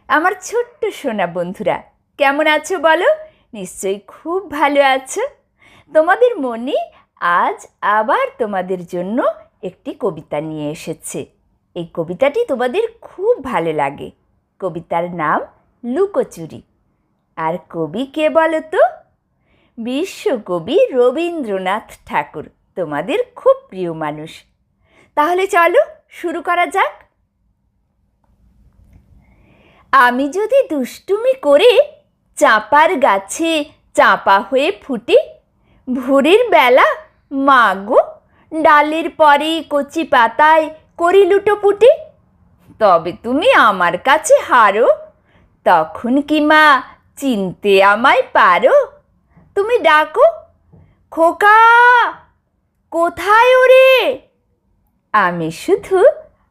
আমার ছোট্ট সোনা বন্ধুরা, কেমন আছো বলো? নিশ্চয়ই খুব ভালো আছো। তোমাদের মনে আজ আবার তোমাদের জন্য একটি কবিতা নিয়ে এসেছে। এই কবিতাটি তোমাদের খুব ভালো লাগে। কবিতার নাম লুকোচুরি। আর কবি কে বলো তো? বিশ্বকবি রবীন্দ্রনাথ ঠাকুর, তোমাদের খুব প্রিয় মানুষ। তাহলে চলো শুরু করা যাক। আমি যদি দুষ্টুমি করে চাঁপার গাছে চাঁপা হয়ে ফুটি, ভোরের বেলা মা গো ডালের পরে কচি পাতায় করি লুটোপুটি, তবে তুমি আমার কাছে হারো, তখন কি মা চিনতে আমায় পারো? তুমি ডাকো, খোকা কোথায় ওরে? আমি শুধু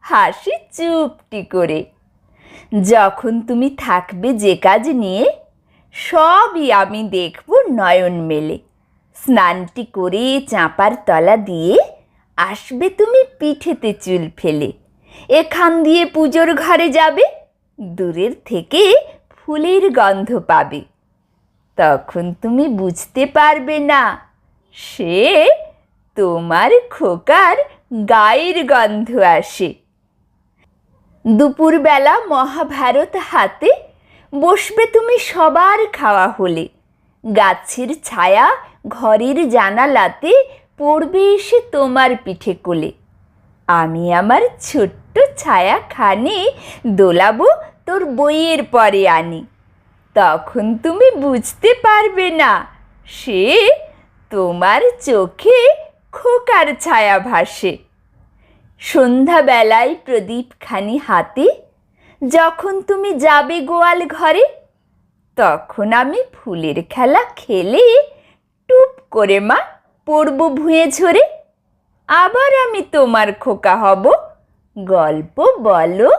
হাসি চুপটি করে। যখন তুমি থাকবে যে কাজ নিয়ে, সবই আমি দেখব নয়ন মেলে। স্নানটি করে চাঁপার তলা দিয়ে আসবে তুমি পিঠেতে চুল ফেলে। এখান দিয়ে পুজোর ঘরে যাবে, দূরের থেকে ফুলের গন্ধ পাবে। তখন তুমি বুঝতে পারবে না সে তোমার খোকার গায়ের গন্ধ আসে। দুপুরবেলা মহাভারত হাতে বসবে তুমি সবার খাওয়া হলে। গাছের ছায়া ঘরের জানালাতে পড়বে এসে তোমার পিঠে কোলে। আমি আমার ছোট্ট ছায়াখানি দোলাবো তোর বইয়ের পরে আনি। তখন তুমি বুঝতে পারবে না সে তোমার চোখে খোকার ছায়া ভাসে। সন্ধ্যাবেলায় প্রদীপখানি হাতে যখন তুমি যাবে গোয়াল ঘরে, তখন আমি ফুলের খেলা খেলে টুপ করে মা পড়ব ভুঁয়ে ঝরে। আবার আমি তোমার খোকা হব, গল্প বলো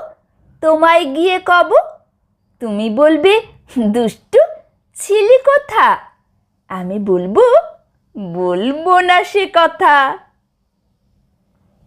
তোমায় গিয়ে কব। তুমি বলবে দুষ্টু ছিলি কোথা? আমি বলবো না সে কথা।